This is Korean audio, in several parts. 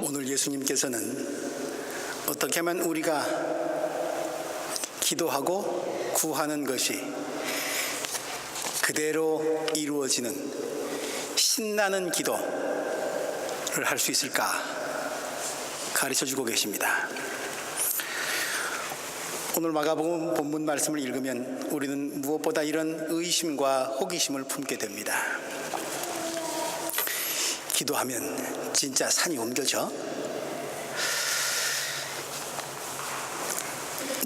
오늘 예수님께서는 어떻게 하면 우리가 기도하고 구하는 것이 그대로 이루어지는 신나는 기도를 할 수 있을까 가르쳐 주고 계십니다. 오늘 마가복음 본문 말씀을 읽으면 우리는 무엇보다 이런 의심과 호기심을 품게 됩니다. 기도하면 진짜 산이 옮겨져?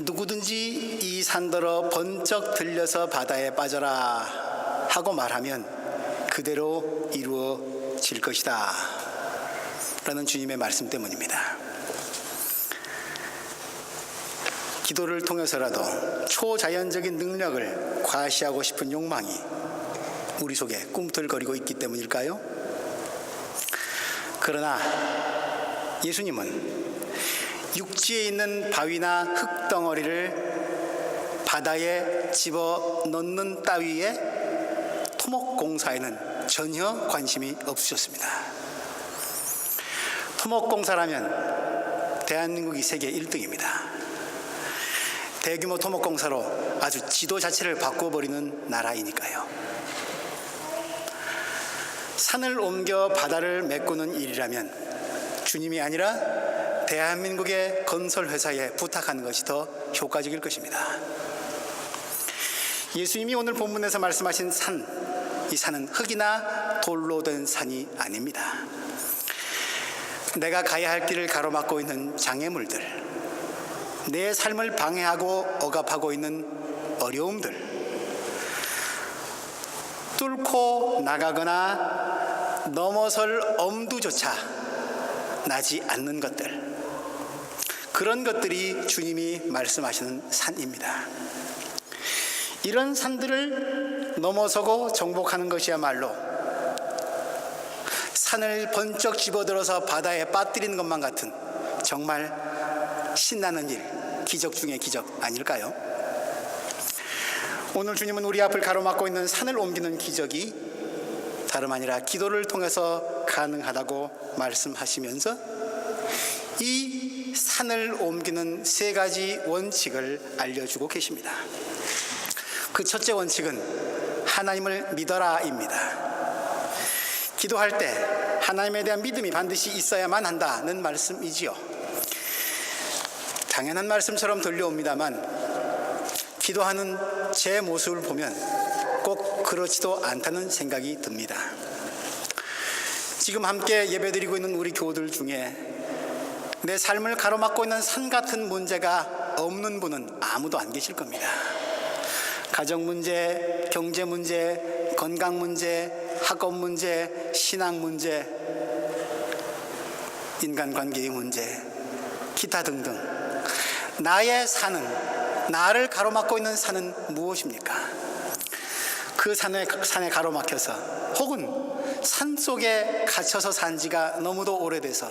누구든지 이 산더러 번쩍 들려서 바다에 빠져라 하고 말하면 그대로 이루어질 것이다 라는 주님의 말씀 때문입니다. 기도를 통해서라도 초자연적인 능력을 과시하고 싶은 욕망이 우리 속에 꿈틀거리고 있기 때문일까요? 그러나 예수님은 육지에 있는 바위나 흙덩어리를 바다에 집어넣는 따위의 토목공사에는 전혀 관심이 없으셨습니다. 토목공사라면 대한민국이 세계 1등입니다. 대규모 토목공사로 아주 지도 자체를 바꿔버리는 나라이니까요. 산을 옮겨 바다를 메꾸는 일이라면 주님이 아니라 대한민국의 건설회사에 부탁하는 것이 더 효과적일 것입니다. 예수님이 오늘 본문에서 말씀하신 산, 이 산은 흙이나 돌로 된 산이 아닙니다. 내가 가야 할 길을 가로막고 있는 장애물들, 내 삶을 방해하고 억압하고 있는 어려움들, 뚫고 나가거나 넘어설 엄두조차 나지 않는 것들, 그런 것들이 주님이 말씀하시는 산입니다. 이런 산들을 넘어서고 정복하는 것이야말로 산을 번쩍 집어들어서 바다에 빠뜨리는 것만 같은 정말 신나는 일, 기적 중의 기적 아닐까요? 오늘 주님은 우리 앞을 가로막고 있는 산을 옮기는 기적이 다름 아니라 기도를 통해서 가능하다고 말씀하시면서 이 산을 옮기는 세 가지 원칙을 알려주고 계십니다. 그 첫째 원칙은 하나님을 믿어라입니다. 기도할 때 하나님에 대한 믿음이 반드시 있어야만 한다는 말씀이지요. 당연한 말씀처럼 들려옵니다만 기도하는 제 모습을 보면 꼭 그렇지도 않다는 생각이 듭니다. 지금 함께 예배드리고 있는 우리 교우들 중에 내 삶을 가로막고 있는 산 같은 문제가 없는 분은 아무도 안 계실 겁니다. 가정 문제, 경제 문제, 건강 문제, 학업 문제, 신앙 문제, 인간관계의 문제, 기타 등등. 나의 산은, 나를 가로막고 있는 산은 무엇입니까? 그 산에 가로막혀서 혹은 산속에 갇혀서 산 지가 너무도 오래돼서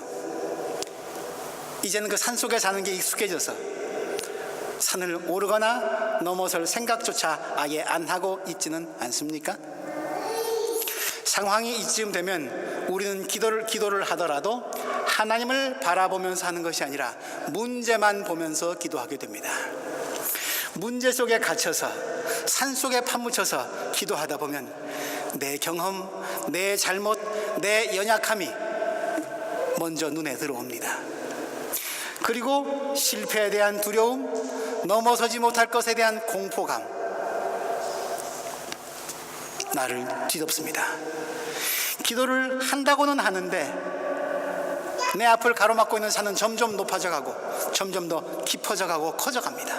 이제는 그 산속에 사는 게 익숙해져서 산을 오르거나 넘어설 생각조차 아예 안 하고 있지는 않습니까? 상황이 이쯤 되면 우리는 기도를 하더라도 하나님을 바라보면서 하는 것이 아니라 문제만 보면서 기도하게 됩니다. 문제 속에 갇혀서 산속에 파묻혀서 기도하다 보면 내 경험, 내 잘못, 내 연약함이 먼저 눈에 들어옵니다. 그리고 실패에 대한 두려움, 넘어서지 못할 것에 대한 공포감, 나를 뒤덮습니다. 기도를 한다고는 하는데 내 앞을 가로막고 있는 산은 점점 높아져 가고 점점 더 깊어져 가고 커져 갑니다.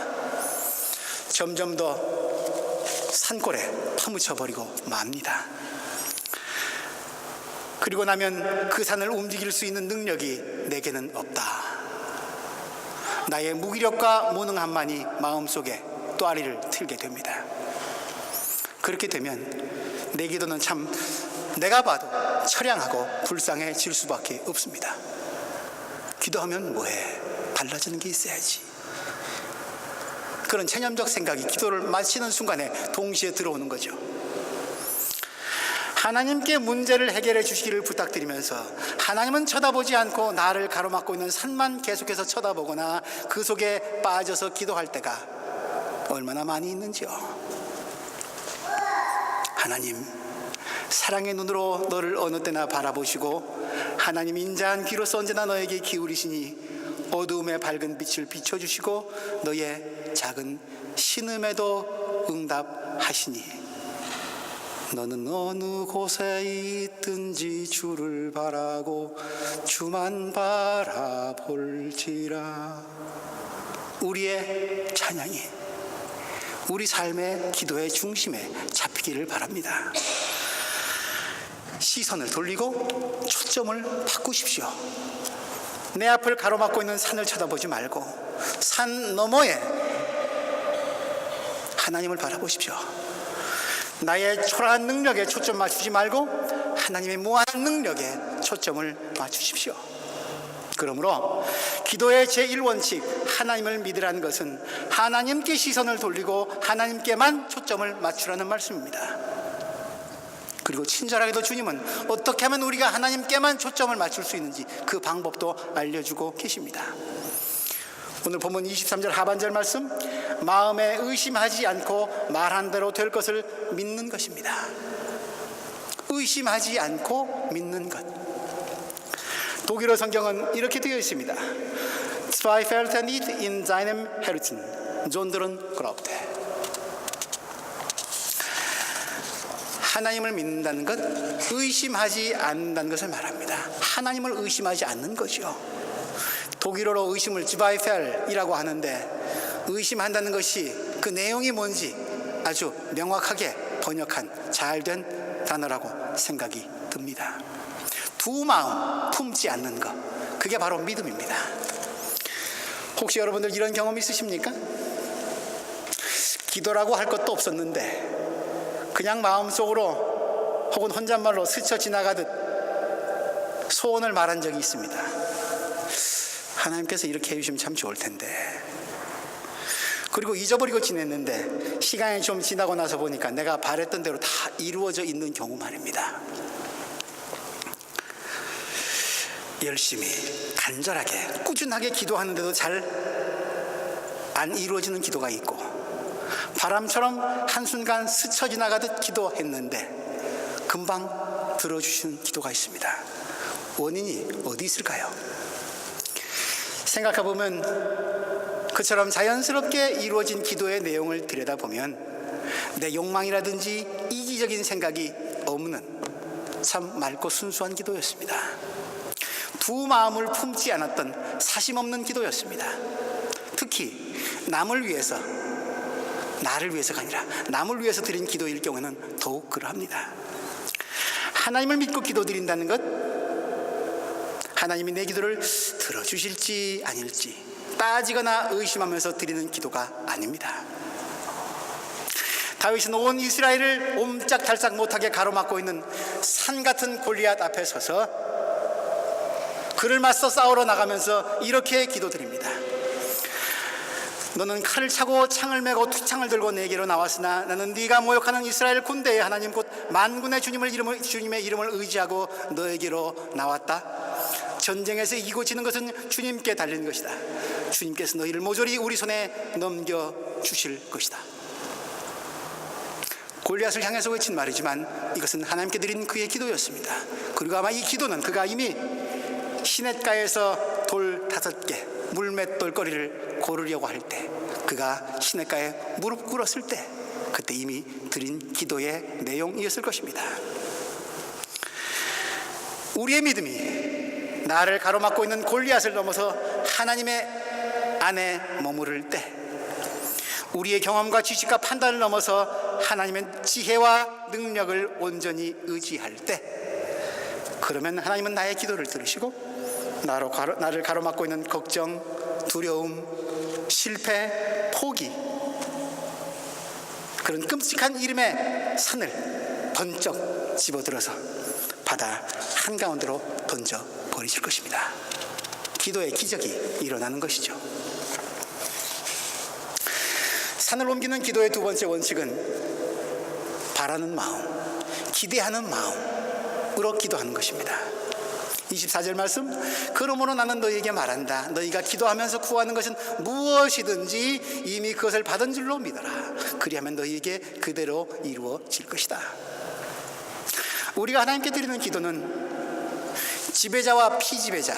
점점 더 산골에 파묻혀 버리고 맙니다. 그리고 나면 그 산을 움직일 수 있는 능력이 내게는 없다. 나의 무기력과 무능함만이 마음속에 또아리를 틀게 됩니다. 그렇게 되면 내 기도는 참 내가 봐도 처량하고 불쌍해질 수밖에 없습니다. 기도하면 뭐해? 달라지는 게 있어야지. 그런 체념적 생각이 기도를 마치는 순간에 동시에 들어오는 거죠. 하나님께 문제를 해결해 주시기를 부탁드리면서 하나님은 쳐다보지 않고 나를 가로막고 있는 산만 계속해서 쳐다보거나 그 속에 빠져서 기도할 때가 얼마나 많이 있는지요. 하나님, 사랑의 눈으로 너를 어느 때나 바라보시고 하나님 인자한 귀로서 언제나 너에게 기울이시니 어두움의 밝은 빛을 비춰주시고 너의 작은 신음에도 응답하시니 너는 어느 곳에 있든지 주를 바라고 주만 바라볼지라. 우리의 찬양이 우리 삶의 기도의 중심에 잡히기를 바랍니다. 시선을 돌리고 초점을 바꾸십시오. 내 앞을 가로막고 있는 산을 쳐다보지 말고 산 너머에 하나님을 바라보십시오. 나의 초라한 능력에 초점 맞추지 말고 하나님의 무한한 능력에 초점을 맞추십시오. 그러므로 기도의 제1원칙 하나님을 믿으라는 것은 하나님께 시선을 돌리고 하나님께만 초점을 맞추라는 말씀입니다. 그리고 친절하게도 주님은 어떻게 하면 우리가 하나님께만 초점을 맞출 수 있는지 그 방법도 알려주고 계십니다. 오늘 본문 23절 하반절 말씀, 마음에 의심하지 않고 말한 대로 될 것을 믿는 것입니다. 의심하지 않고 믿는 것. 독일어 성경은 이렇게 되어 있습니다. Zweifelt nicht in deinem Herzen, sondern glaubte. 하나님을 믿는다는 것, 의심하지 않는다는 것을 말합니다. 하나님을 의심하지 않는 거죠. 독일어로 의심을 Zweifel이라고 하는데 의심한다는 것이 그 내용이 뭔지 아주 명확하게 번역한 잘된 단어라고 생각이 듭니다. 두 마음 품지 않는 것, 그게 바로 믿음입니다. 혹시 여러분들 이런 경험 있으십니까? 기도라고 할 것도 없었는데 그냥 마음속으로 혹은 혼잣말로 스쳐 지나가듯 소원을 말한 적이 있습니다. 하나님께서 이렇게 해주시면 참 좋을 텐데, 그리고 잊어버리고 지냈는데 시간이 좀 지나고 나서 보니까 내가 바랬던 대로 다 이루어져 있는 경우 말입니다. 열심히 간절하게 꾸준하게 기도하는데도 잘 안 이루어지는 기도가 있고, 바람처럼 한순간 스쳐 지나가듯 기도했는데 금방 들어주시는 기도가 있습니다. 원인이 어디 있을까요? 생각해보면 그처럼 자연스럽게 이루어진 기도의 내용을 들여다보면 내 욕망이라든지 이기적인 생각이 없는 참 맑고 순수한 기도였습니다. 두 마음을 품지 않았던 사심 없는 기도였습니다. 특히 남을 위해서, 나를 위해서가 아니라 남을 위해서 드린 기도일 경우에는 더욱 그러합니다. 하나님을 믿고 기도드린다는 것, 하나님이 내 기도를 들어주실지 아닐지 따지거나 의심하면서 드리는 기도가 아닙니다. 다윗은 온 이스라엘을 옴짝달싹 못하게 가로막고 있는 산 같은 골리앗 앞에 서서 그를 맞서 싸우러 나가면서 이렇게 기도드립니다. 너는 칼을 차고 창을 메고 투창을 들고 내게로 나왔으나 나는 네가 모욕하는 이스라엘 군대의 하나님 곧 만군의 주님의 이름을 의지하고 너에게로 나왔다. 전쟁에서 이기고 지는 것은 주님께 달린 것이다. 주님께서 너희를 모조리 우리 손에 넘겨주실 것이다. 골리앗을 향해서 외친 말이지만 이것은 하나님께 드린 그의 기도였습니다. 그리고 아마 이 기도는 그가 이미 시냇가에서 돌 5개 물맷돌거리를 고르려고 할 때, 그가 시냇가에 무릎 꿇었을 때, 그때 이미 드린 기도의 내용이었을 것입니다. 우리의 믿음이 나를 가로막고 있는 골리앗을 넘어서 하나님의 안에 머무를 때, 우리의 경험과 지식과 판단을 넘어서 하나님의 지혜와 능력을 온전히 의지할 때, 그러면 하나님은 나의 기도를 들으시고 나를 가로막고 있는 걱정, 두려움, 실패, 포기, 그런 끔찍한 이름의 산을 번쩍 집어들어서 바다 한가운데로 던져버리실 것입니다. 기도의 기적이 일어나는 것이죠. 산을 옮기는 기도의 두 번째 원칙은 바라는 마음, 기대하는 마음으로 기도하는 것입니다. 24절 말씀, 그러므로 나는 너희에게 말한다. 너희가 기도하면서 구하는 것은 무엇이든지 이미 그것을 받은 줄로 믿어라. 그리하면 너희에게 그대로 이루어질 것이다. 우리가 하나님께 드리는 기도는 지배자와 피지배자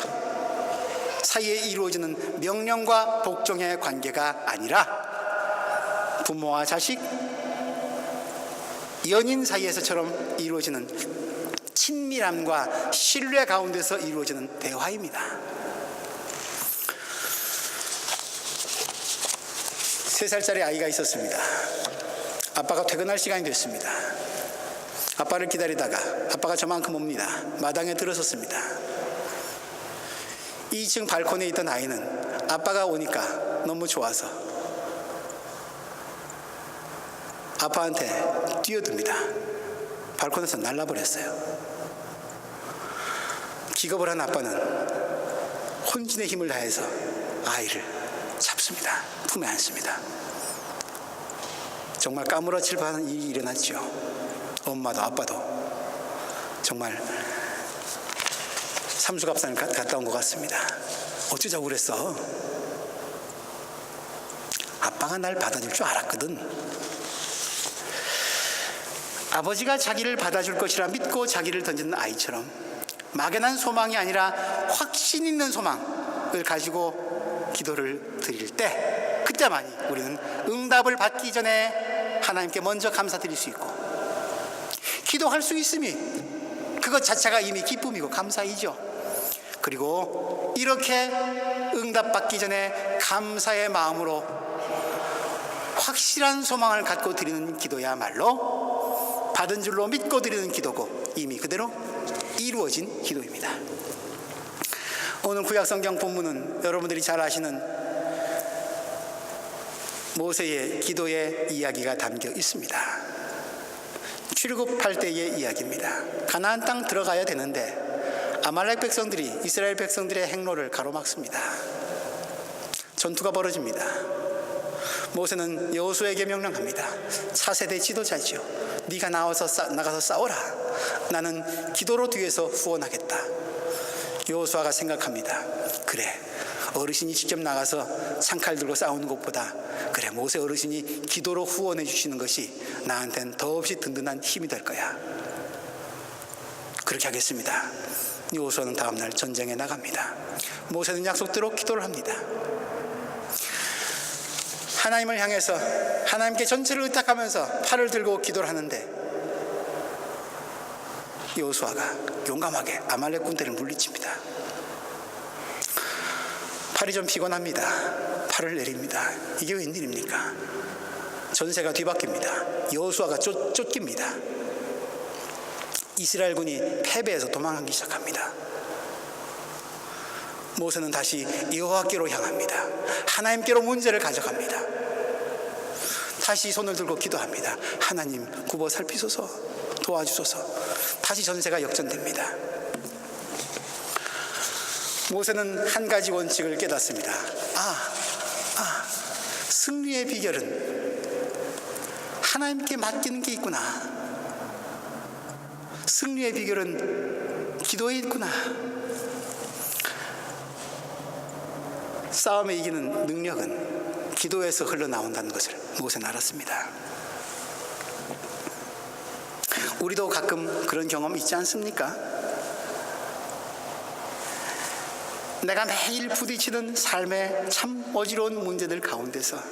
사이에 이루어지는 명령과 복종의 관계가 아니라 부모와 자식, 연인 사이에서처럼 이루어지는 친밀함과 신뢰 가운데서 이루어지는 대화입니다. 3살짜리 아이가 있었습니다. 아빠가 퇴근할 시간이 됐습니다. 아빠를 기다리다가 아빠가 저만큼 옵니다. 마당에 들어섰습니다. 2층 발코니에 있던 아이는 아빠가 오니까 너무 좋아서 아빠한테 뛰어듭니다. 발코니에서 날라버렸어요. 기겁을 한 아빠는 혼신의 힘을 다해서 아이를 잡습니다. 품에 안습니다. 정말 까무러칠 뻔한 일이 일어났죠. 엄마도 아빠도 정말 삼수갑산을 갔다 온 것 같습니다. 어쩌자고 그랬어? 아빠가 날 받아줄 줄 알았거든. 아버지가 자기를 받아줄 것이라 믿고 자기를 던지는 아이처럼 막연한 소망이 아니라 확신 있는 소망을 가지고 기도를 드릴 때, 그때만이 우리는 응답을 받기 전에 하나님께 먼저 감사드릴 수 있고, 기도할 수 있음이 그것 자체가 이미 기쁨이고 감사이죠. 그리고 이렇게 응답받기 전에 감사의 마음으로 확실한 소망을 갖고 드리는 기도야말로 받은 줄로 믿고 드리는 기도고 이미 그대로 이루어진 기도입니다. 오늘 구약성경 본문은 여러분들이 잘 아시는 모세의 기도의 이야기가 담겨 있습니다. 출애굽할 때의 이야기입니다. 가나안 땅 들어가야 되는데 아말렉 백성들이 이스라엘 백성들의 행로를 가로막습니다. 전투가 벌어집니다. 모세는 여호수아에게 명령합니다. 차세대 지도자지요. 네가 나가서 싸워라. 나는 기도로 뒤에서 후원하겠다. 여호수아가 생각합니다. 그래, 어르신이 직접 나가서 창칼 들고 싸우는 것보다 그래, 모세 어르신이 기도로 후원해 주시는 것이 나한테는 더없이 든든한 힘이 될 거야. 그렇게 하겠습니다. 여호수아는 다음날 전쟁에 나갑니다. 모세는 약속대로 기도를 합니다. 하나님을 향해서 하나님께 전체를 의탁하면서 팔을 들고 기도를 하는데 여호수아가 용감하게 아말렉 군대를 물리칩니다. 팔이 좀 피곤합니다. 팔을 내립니다. 이게 웬일입니까? 전세가 뒤바뀝니다. 여호수아가 쫓깁니다. 이스라엘군이 패배해서 도망하기 시작합니다. 모세는 다시 여호와께로 향합니다. 하나님께로 문제를 가져갑니다. 다시 손을 들고 기도합니다. 하나님, 굽어 살피소서, 도와주소서. 다시 전세가 역전됩니다. 모세는 한 가지 원칙을 깨닫습니다. 승리의 비결은 하나님께 맡기는 게 있구나. 승리의 비결은 기도에 있구나. 싸움에 이기는 능력은 기도에서 흘러나온다는 것을 모세는 알았습니다. 우리도 가끔 그런 경험 있지 않습니까? 내가 매일 부딪히는 삶의 참 어지러운 문제들 가운데서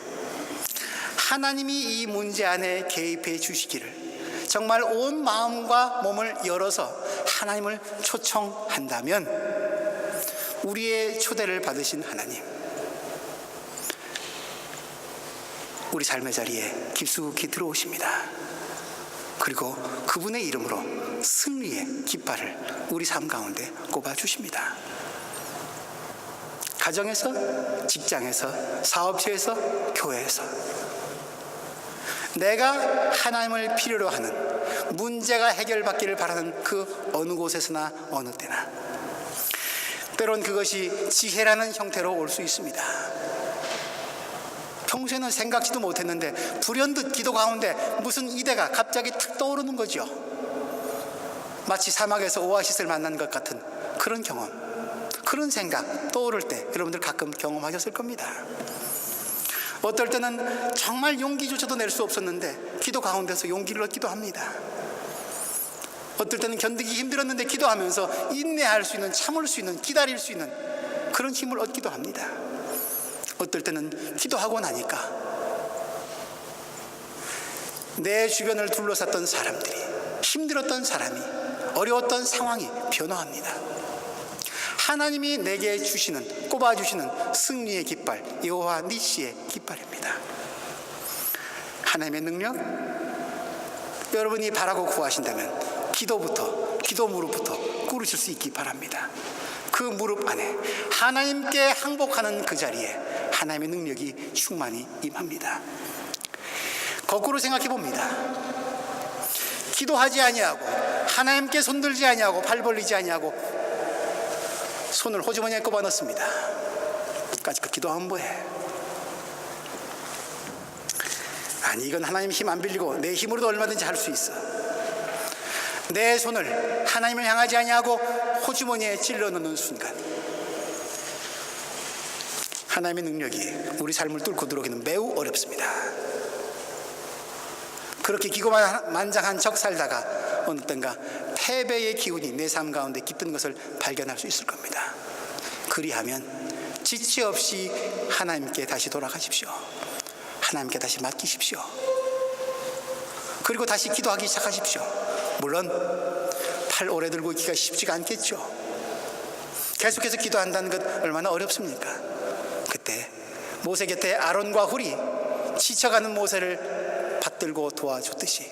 하나님이 이 문제 안에 개입해 주시기를 정말 온 마음과 몸을 열어서 하나님을 초청한다면 우리의 초대를 받으신 하나님, 우리 삶의 자리에 깊숙이 들어오십니다. 그리고 그분의 이름으로 승리의 깃발을 우리 삶 가운데 꼽아주십니다. 가정에서, 직장에서, 사업체에서, 교회에서 내가 하나님을 필요로 하는 문제가 해결받기를 바라는 그 어느 곳에서나 어느 때나 때론 그것이 지혜라는 형태로 올 수 있습니다. 평소에는 생각지도 못했는데 불현듯 기도 가운데 무슨 이대가 갑자기 탁 떠오르는 거죠. 마치 사막에서 오아시스를 만난 것 같은 그런 경험, 그런 생각 떠오를 때 여러분들 가끔 경험하셨을 겁니다. 어떨 때는 정말 용기조차도 낼 수 없었는데 기도 가운데서 용기를 얻기도 합니다. 어떨 때는 견디기 힘들었는데 기도하면서 인내할 수 있는, 참을 수 있는, 기다릴 수 있는 그런 힘을 얻기도 합니다. 어떨 때는 기도하고 나니까 내 주변을 둘러쌌던 사람들이, 힘들었던 사람이, 어려웠던 상황이 변화합니다. 하나님이 내게 주시는, 꼽아주시는 승리의 깃발, 여호와 니시의 깃발입니다. 하나님의 능력, 여러분이 바라고 구하신다면 기도 무릎부터 꿇으실 수 있기 바랍니다. 그 무릎 안에 하나님께 항복하는 그 자리에 하나님의 능력이 충만히 임합니다. 거꾸로 생각해 봅니다. 기도하지 아니하고 하나님께 손들지 아니하고 발 벌리지 아니하고 손을 호주머니에 꼽아 넣습니다. 까짓거 기도하면 뭐해? 아니, 이건 하나님 힘 안 빌리고 내 힘으로도 얼마든지 할 수 있어. 내 손을 하나님을 향하지 아니하고 호주머니에 찔러 넣는 순간 하나님의 능력이 우리 삶을 뚫고 들어오기는 매우 어렵습니다. 그렇게 기고만장한 척 살다가 어느 땐가 패배의 기운이 내 삶 가운데 깃든 것을 발견할 수 있을 겁니다. 그리하면 지체 없이 하나님께 다시 돌아가십시오. 하나님께 다시 맡기십시오. 그리고 다시 기도하기 시작하십시오. 물론 팔 오래 들고 있기가 쉽지가 않겠죠. 계속해서 기도한다는 것 얼마나 어렵습니까? 그때 모세 곁에 아론과 훌이 지쳐가는 모세를 받들고 도와줬듯이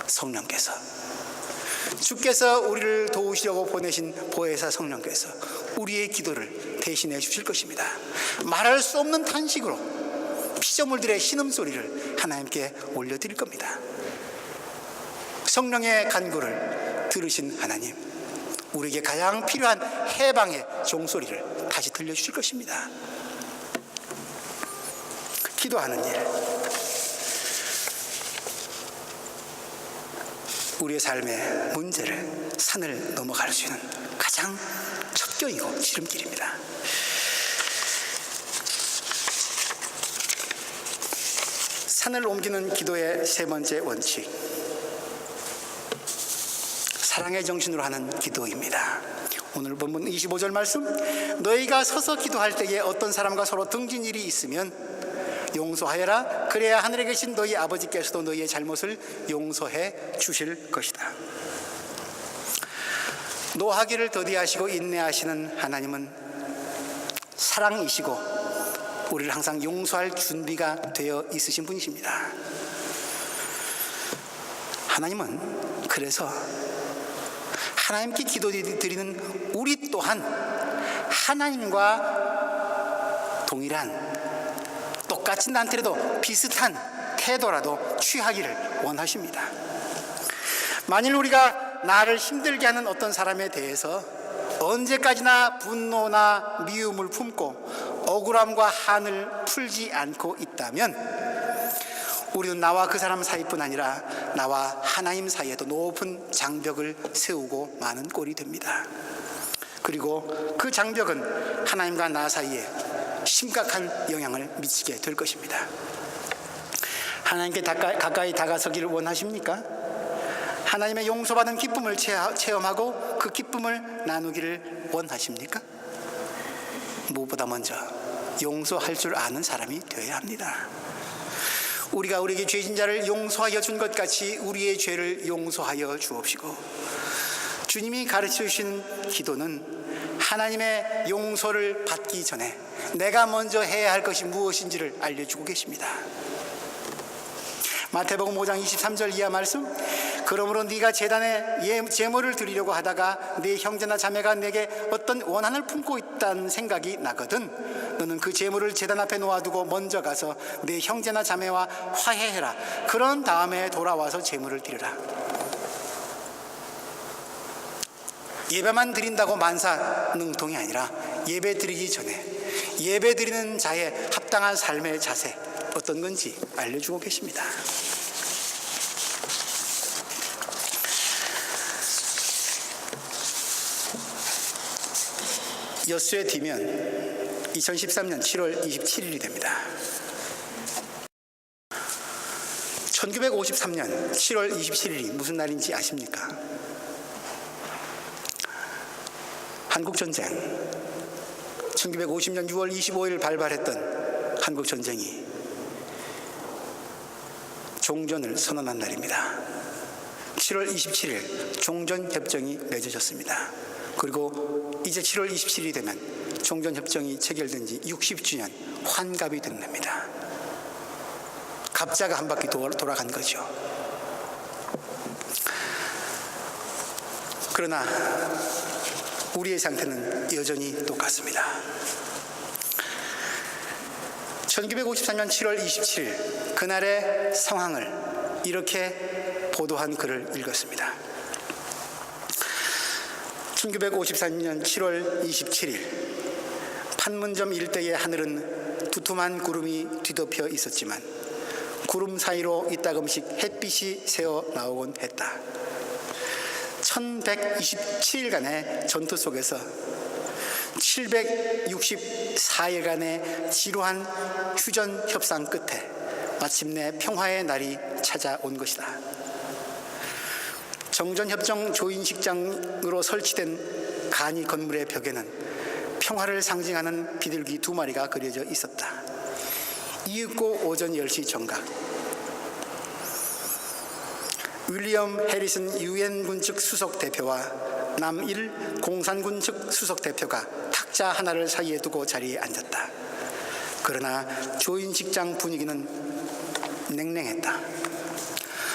성령께서, 주께서 우리를 도우시려고 보내신 보혜사 성령께서 우리의 기도를 대신해 주실 것입니다. 말할 수 없는 탄식으로 피조물들의 신음소리를 하나님께 올려드릴 겁니다. 성령의 간구를 들으신 하나님, 우리에게 가장 필요한 해방의 종소리를 다시 들려주실 것입니다. 기도하는 일, 우리의 삶의 문제를, 산을 넘어갈 수 있는 가장 첩경이고 지름길입니다. 산을 옮기는 기도의 세 번째 원칙, 사랑의 정신으로 하는 기도입니다. 오늘 본문 25절 말씀, 너희가 서서 기도할 때에 어떤 사람과 서로 등진 일이 있으면 용서하여라. 그래야 하늘에 계신 너희 아버지께서도 너희의 잘못을 용서해 주실 것이다. 노하기를 더디하시고 인내하시는 하나님은 사랑이시고 우리를 항상 용서할 준비가 되어 있으신 분이십니다. 하나님은 그래서 하나님께 기도드리는 우리 또한 하나님과 동일한, 똑같진 않더라도 비슷한 태도라도 취하기를 원하십니다. 만일 우리가 나를 힘들게 하는 어떤 사람에 대해서 언제까지나 분노나 미움을 품고 억울함과 한을 풀지 않고 있다면 우리는 나와 그 사람 사이뿐 아니라 나와 하나님 사이에도 높은 장벽을 세우고 마는 꼴이 됩니다. 그리고 그 장벽은 하나님과 나 사이에 심각한 영향을 미치게 될 것입니다. 하나님께 가까이 다가서기를 원하십니까? 하나님의 용서받은 기쁨을 체험하고 그 기쁨을 나누기를 원하십니까? 무엇보다 먼저 용서할 줄 아는 사람이 되어야 합니다. 우리가 우리에게 죄진 자를 용서하여 준 것 같이 우리의 죄를 용서하여 주옵시고, 주님이 가르쳐 주신 기도는 하나님의 용서를 받기 전에 내가 먼저 해야 할 것이 무엇인지를 알려주고 계십니다. 마태복음 5장 23절 이하 말씀, 그러므로 네가 제단에 제물을 드리려고 하다가 네 형제나 자매가 내게 어떤 원한을 품고 있다는 생각이 나거든 너는 그 제물을 제단 앞에 놓아두고 먼저 가서 네 형제나 자매와 화해해라. 그런 다음에 돌아와서 제물을 드리라. 예배만 드린다고 만사능통이 아니라 예배 드리기 전에 예배 드리는 자의 합당한 삶의 자세 어떤 건지 알려주고 계십니다. 여수에 뒤면 2013년 7월 27일이 됩니다. 1953년 7월 27일이 무슨 날인지 아십니까? 한국전쟁. 1950년 6월 25일 발발했던 한국전쟁이 종전을 선언한 날입니다. 7월 27일 종전협정이 맺어졌습니다. 그리고 이제 7월 27일이 되면 종전협정이 체결된 지 60주년 환갑이 된 겁니다. 갑자가 한 바퀴 돌아간 거죠. 그러나 우리의 상태는 여전히 똑같습니다. 1953년 7월 27일 그날의 상황을 이렇게 보도한 글을 읽었습니다. 1953년 7월 27일 판문점 일대의 하늘은 두툼한 구름이 뒤덮여 있었지만 구름 사이로 이따금씩 햇빛이 새어 나오곤 했다. 1127일간의 전투 속에서 764일간의 지루한 휴전 협상 끝에 마침내 평화의 날이 찾아온 것이다. 정전협정 조인식장으로 설치된 간이 건물의 벽에는 평화를 상징하는 비둘기 2마리가 그려져 있었다. 이윽고 오전 10시 정각 윌리엄 해리슨 유엔군 측 수석 대표와 남일 공산군 측 수석 대표가 탁자 하나를 사이에 두고 자리에 앉았다. 그러나 조인식장 분위기는 냉랭했다.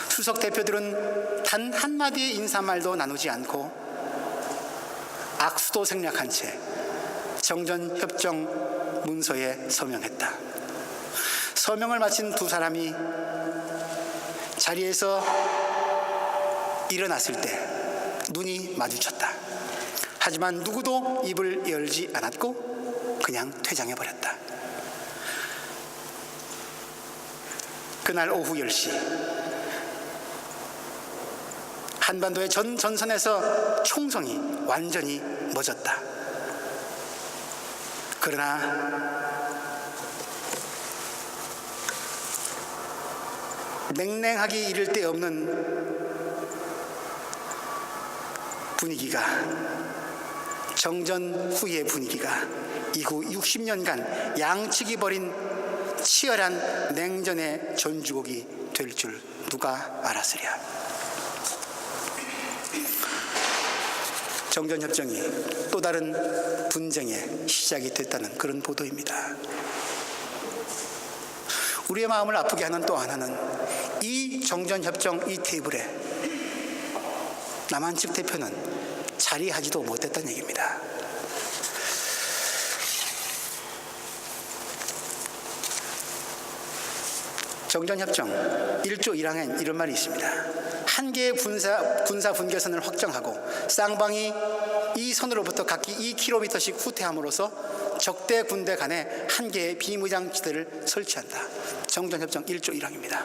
수석 대표들은 단 한마디의 인사말도 나누지 않고 악수도 생략한 채 정전협정 문서에 서명했다. 서명을 마친 두 사람이 자리에서 일어났을 때 눈이 마주쳤다. 하지만 누구도 입을 열지 않았고 그냥 퇴장해버렸다. 그날 오후 10시 한반도의 전 전선에서 총성이 완전히 멎었다. 그러나 냉랭하기 이를 데 없는 분위기가, 정전 후의 분위기가 이후 60년간 양측이 벌인 치열한 냉전의 전주곡이 될 줄 누가 알았으랴. 정전협정이 또 다른 분쟁의 시작이 됐다는 그런 보도입니다. 우리의 마음을 아프게 하는 또 하나는 이 정전협정 이 테이블에 남한 측 대표는 자리하지도 못했다는 얘기입니다. 정전협정 1조 1항엔 이런 말이 있습니다. 한 개의 군사 분계선을 확정하고 쌍방이 이 선으로부터 각기 2km씩 후퇴함으로써 적대 군대 간에 한 개의 비무장지대를 설치한다. 정전협정 1조 1항입니다.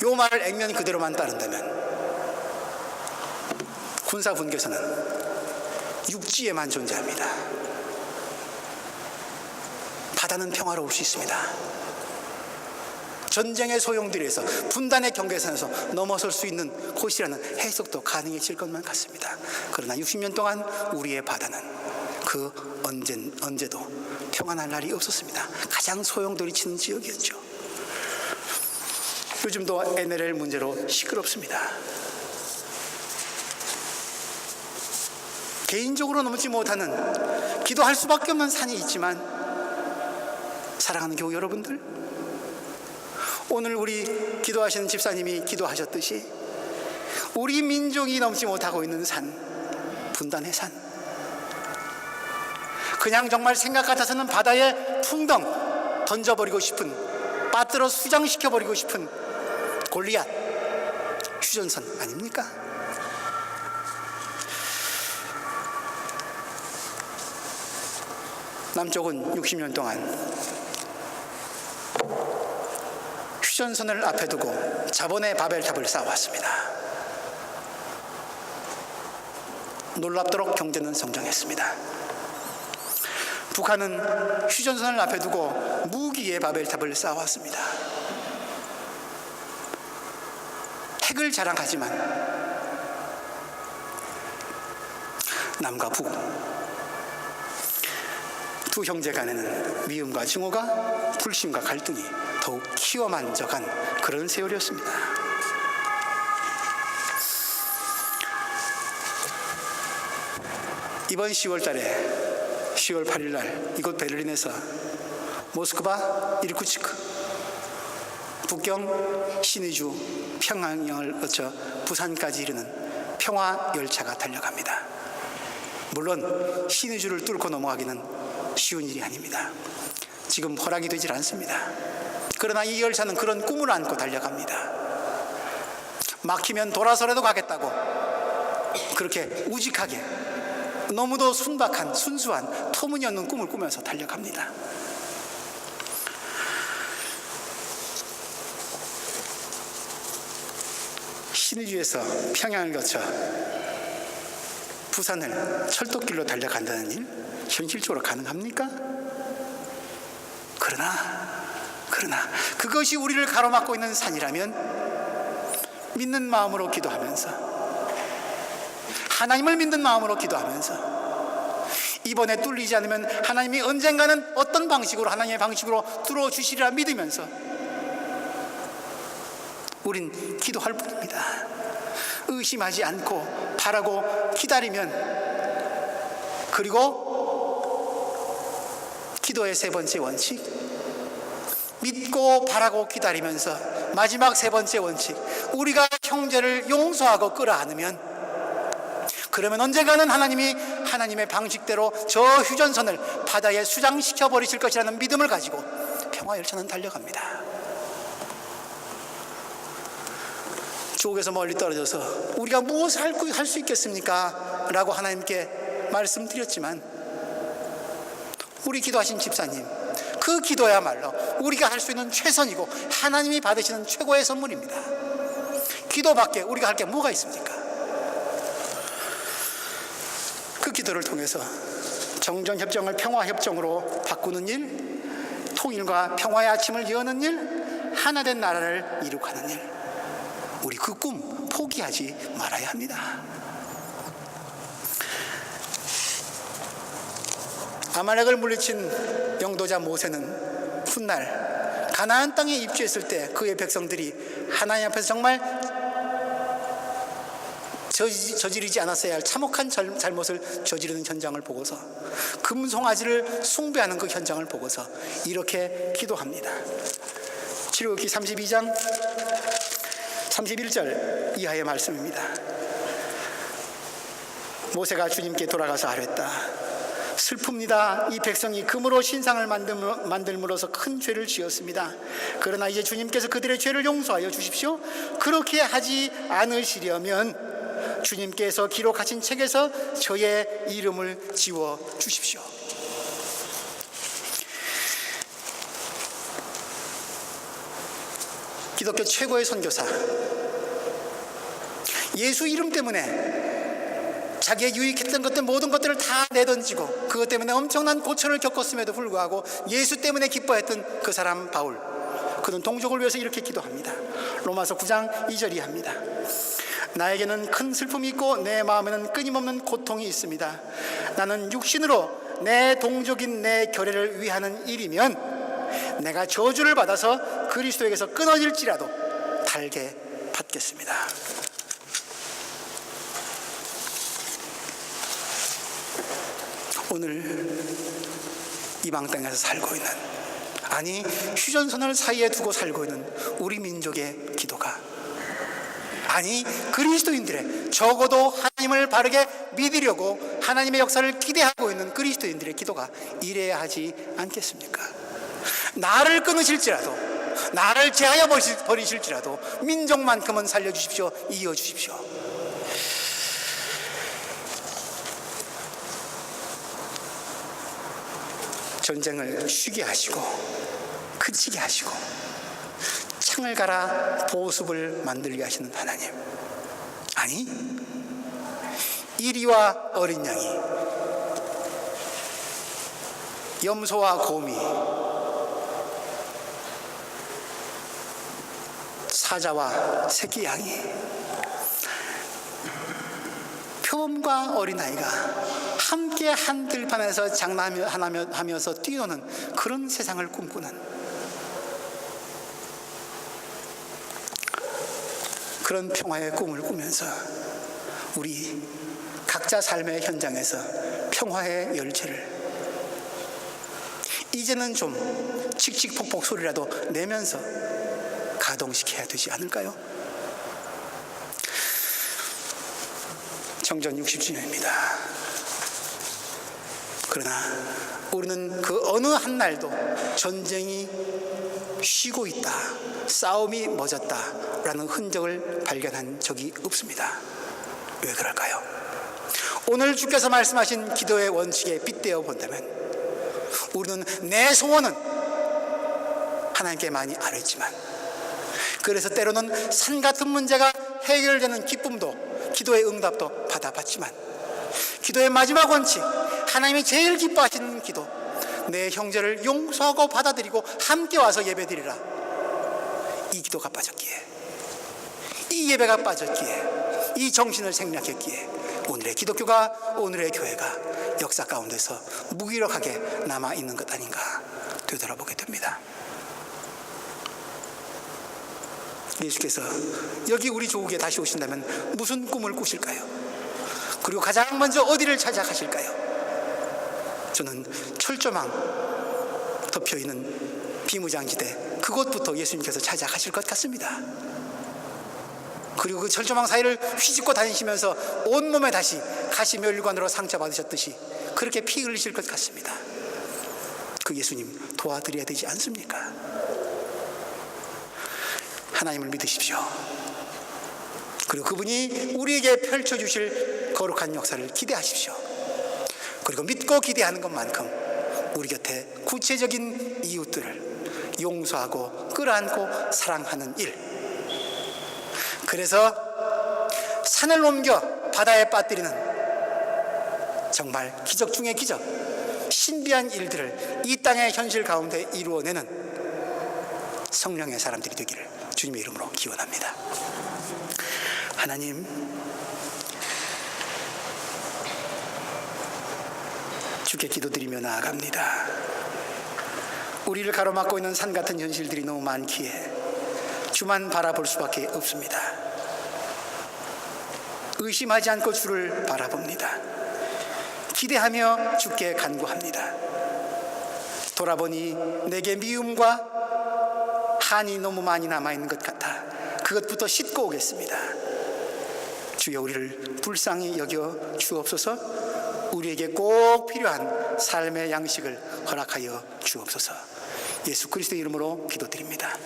이 말을 액면 그대로만 따른다면 군사 분계선은 육지에만 존재합니다. 바다는 평화로울 수 있습니다. 전쟁의 소용돌이에서 분단의 경계선에서 넘어설 수 있는 곳이라는 해석도 가능해질 것만 같습니다. 그러나 60년 동안 우리의 바다는 그 언제도 평안할 날이 없었습니다. 가장 소용돌이 치는 지역이었죠. 요즘도 NLL 문제로 시끄럽습니다. 개인적으로 넘지 못하는, 기도할 수밖에 없는 산이 있지만, 사랑하는 교우 여러분들, 오늘 우리 기도하시는 집사님이 기도하셨듯이 우리 민족이 넘지 못하고 있는 산, 분단의 산, 그냥 정말 생각 같아서는 바다에 풍덩 던져버리고 싶은, 빠뜨려 수장시켜버리고 싶은 골리앗 휴전선 아닙니까? 남쪽은 60년 동안 휴전선을 앞에 두고 자본의 바벨탑을 쌓아왔습니다. 놀랍도록 경제는 성장했습니다. 북한은 휴전선을 앞에 두고 무기의 바벨탑을 쌓아왔습니다. 핵을 자랑하지만 남과 북 두 형제 간에는 미움과 증오가, 불신과 갈등이 더욱 키워만져간 그런 세월이었습니다. 이번 10월 8일 날 이곳 베를린에서 모스크바 이르쿠츠크, 북경 신의주, 평양을 거쳐 부산까지 이르는 평화 열차가 달려갑니다. 물론 신의주를 뚫고 넘어가기는 쉬운 일이 아닙니다. 지금 허락이 되질 않습니다. 그러나 이 열차는 그런 꿈을 안고 달려갑니다. 막히면 돌아서라도 가겠다고 그렇게 우직하게, 너무도 순박한 순수한 터무니없는 꿈을 꾸면서 달려갑니다. 신의주에서 평양을 거쳐 부산을 철도길로 달려간다는 일, 현실적으로 가능합니까? 그러나 그것이 우리를 가로막고 있는 산이라면 믿는 마음으로 기도하면서, 하나님을 믿는 마음으로 기도하면서, 이번에 뚫리지 않으면 하나님이 언젠가는 어떤 방식으로, 하나님의 방식으로 뚫어주시리라 믿으면서 우린 기도할 뿐입니다. 의심하지 않고 바라고 기다리면, 그리고 기도의 세 번째 원칙, 믿고 바라고 기다리면서 마지막 세 번째 원칙, 우리가 형제를 용서하고 끌어안으면, 그러면 언젠가는 하나님이 하나님의 방식대로 저 휴전선을 바다에 수장시켜 버리실 것이라는 믿음을 가지고 평화열차는 달려갑니다. 조국에서 멀리 떨어져서 우리가 무엇을 할 수 있겠습니까? 라고 하나님께 말씀드렸지만, 우리 기도하신 집사님, 그 기도야말로 우리가 할 수 있는 최선이고 하나님이 받으시는 최고의 선물입니다. 기도밖에 우리가 할 게 뭐가 있습니까? 그 기도를 통해서 정전협정을 평화협정으로 바꾸는 일, 통일과 평화의 아침을 여는 일, 하나된 나라를 이룩하는 일, 우리 그 꿈 포기하지 말아야 합니다. 아말렉을 물리친 영도자 모세는 훗날 가나안 땅에 입주했을 때 그의 백성들이 하나님 앞에서 정말 저지르지 않았어야 할 참혹한 잘못을 저지르는 현장을 보고서, 금송아지를 숭배하는 그 현장을 보고서 이렇게 기도합니다. 출애굽기 32장 31절 이하의 말씀입니다. 모세가 주님께 돌아가서 아뢰었다. 슬픕니다. 이 백성이 금으로 신상을 만들므로써 큰 죄를 지었습니다. 그러나 이제 주님께서 그들의 죄를 용서하여 주십시오. 그렇게 하지 않으시려면 주님께서 기록하신 책에서 저의 이름을 지워 주십시오. 기독교 최고의 선교사, 예수 이름 때문에 자기의 유익했던 것들, 모든 것들을 다 내던지고 그것 때문에 엄청난 고초를 겪었음에도 불구하고 예수 때문에 기뻐했던 그 사람 바울, 그는 동족을 위해서 이렇게 기도합니다. 로마서 9장 2절 이하입니다. 나에게는 큰 슬픔이 있고 내 마음에는 끊임없는 고통이 있습니다. 나는 육신으로 내 동족인 내 교례를 위하는 일이면 내가 저주를 받아서 그리스도에게서 끊어질지라도 달게 받겠습니다. 오늘 이방 땅에서 살고 있는, 아니 휴전선을 사이에 두고 살고 있는 우리 민족의 기도가, 아니 그리스도인들의, 적어도 하나님을 바르게 믿으려고 하나님의 역사를 기대하고 있는 그리스도인들의 기도가 이래야 하지 않겠습니까? 나를 끊으실지라도, 나를 제하여 버리실지라도 민족만큼은 살려주십시오. 이어주십시오. 전쟁을 쉬게 하시고 그치게 하시고 창을 갈아 보습을 만들게 하시는 하나님, 아니 이리와 어린 양이, 염소와 곰이, 사자와 새끼 양이, 표범과 어린아이가 함께 한 들판에서 장난하면서 뛰노는 그런 세상을 꿈꾸는 그런 평화의 꿈을 꾸면서 우리 각자 삶의 현장에서 평화의 열쇠를 이제는 좀 칙칙폭폭 소리라도 내면서 가동시켜야 되지 않을까요? 정전 60주년입니다. 그러나 우리는 그 어느 한 날도 전쟁이 쉬고 있다, 싸움이 멎었다 라는 흔적을 발견한 적이 없습니다. 왜 그럴까요? 오늘 주께서 말씀하신 기도의 원칙에 빗대어 본다면 우리는 내 소원은 하나님께 많이 아뢰지만, 그래서 때로는 산 같은 문제가 해결되는 기쁨도, 기도의 응답도 받아봤지만, 기도의 마지막 원칙, 하나님이 제일 기뻐하시는 기도, 내 형제를 용서하고 받아들이고 함께 와서 예배드리라, 이 기도가 빠졌기에, 이 예배가 빠졌기에, 이 정신을 생략했기에 오늘의 기독교가, 오늘의 교회가 역사 가운데서 무기력하게 남아있는 것 아닌가 되돌아보게 됩니다. 예수께서 여기 우리 조국에 다시 오신다면 무슨 꿈을 꾸실까요? 그리고 가장 먼저 어디를 찾아가실까요? 저는 철조망 덮여있는 비무장지대, 그곳부터 예수님께서 찾아가실 것 같습니다. 그리고 그 철조망 사이를 휘짓고 다니시면서 온몸에 다시 가시면류관으로 상처받으셨듯이 그렇게 피 흘리실 것 같습니다. 그 예수님 도와드려야 되지 않습니까? 하나님을 믿으십시오. 그리고 그분이 우리에게 펼쳐주실 거룩한 역사를 기대하십시오. 그리고 믿고 기대하는 것만큼 우리 곁에 구체적인 이웃들을 용서하고 끌어안고 사랑하는 일, 그래서 산을 옮겨 바다에 빠뜨리는 정말 기적 중의 기적, 신비한 일들을 이 땅의 현실 가운데 이루어내는 성령의 사람들이 되기를 주님의 이름으로 기원합니다. 하나님, 주께 기도드리며 나아갑니다. 우리를 가로막고 있는 산 같은 현실들이 너무 많기에 주만 바라볼 수밖에 없습니다. 의심하지 않고 주를 바라봅니다. 기대하며 주께 간구합니다. 돌아보니 내게 미움과 한이 너무 많이 남아있는 것 같아 그것부터 씻고 오겠습니다. 주여, 우리를 불쌍히 여겨 주옵소서. 우리에게 꼭 필요한 삶의 양식을 허락하여 주옵소서. 예수 그리스도의 이름으로 기도드립니다.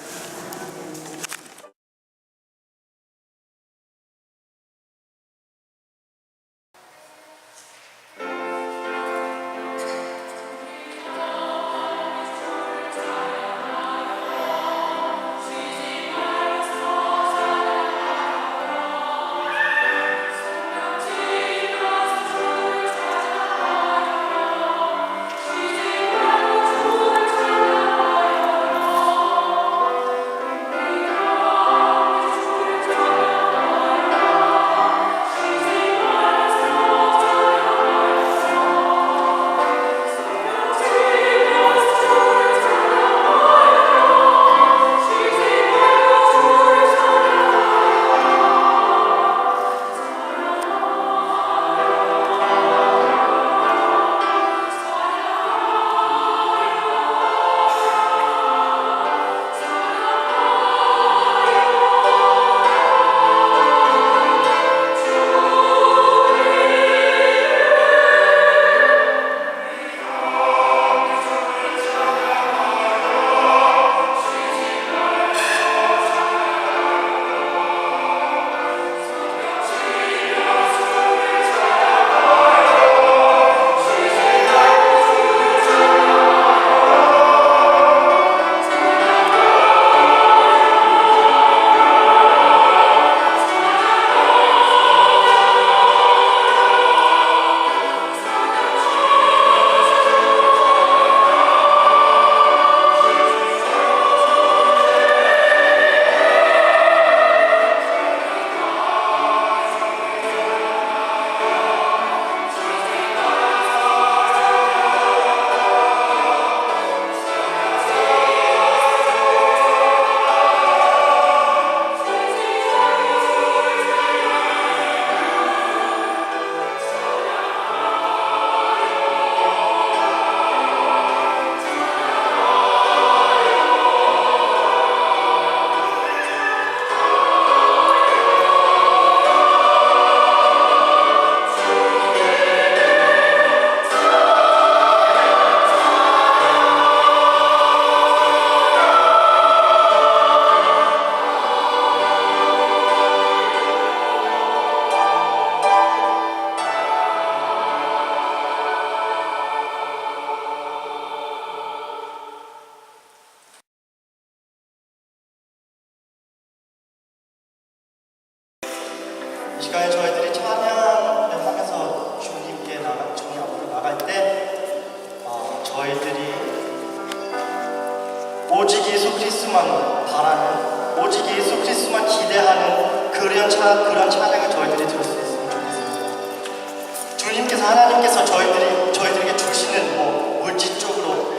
그리스도만 바라는, 오직 예수 그리스도만 기대하는 그런 찬양을 저희들이 들을 수 있으면 좋겠습니다. 주님께서, 하나님께서 저희들에게 주시는 물질적으로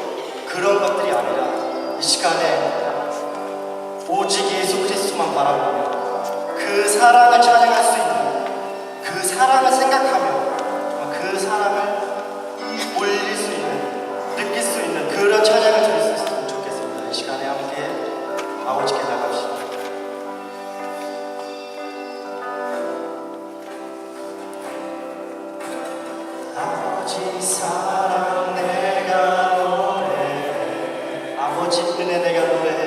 그런 것들이 아니라 이 시간에 오직 예수 그리스도만 바라보며 그 사랑을 찬양할 수 있는, 그 사랑을 생각하며 그 사랑을 올릴 수 있는, 느낄 수 있는 그런 찬양을 드릴 수 있으면 좋겠습니다. 이 시간에 함께 아버지께 나갑시다. 아버지 사랑 내가 노래해, 아버지 은혜 내가 노래해.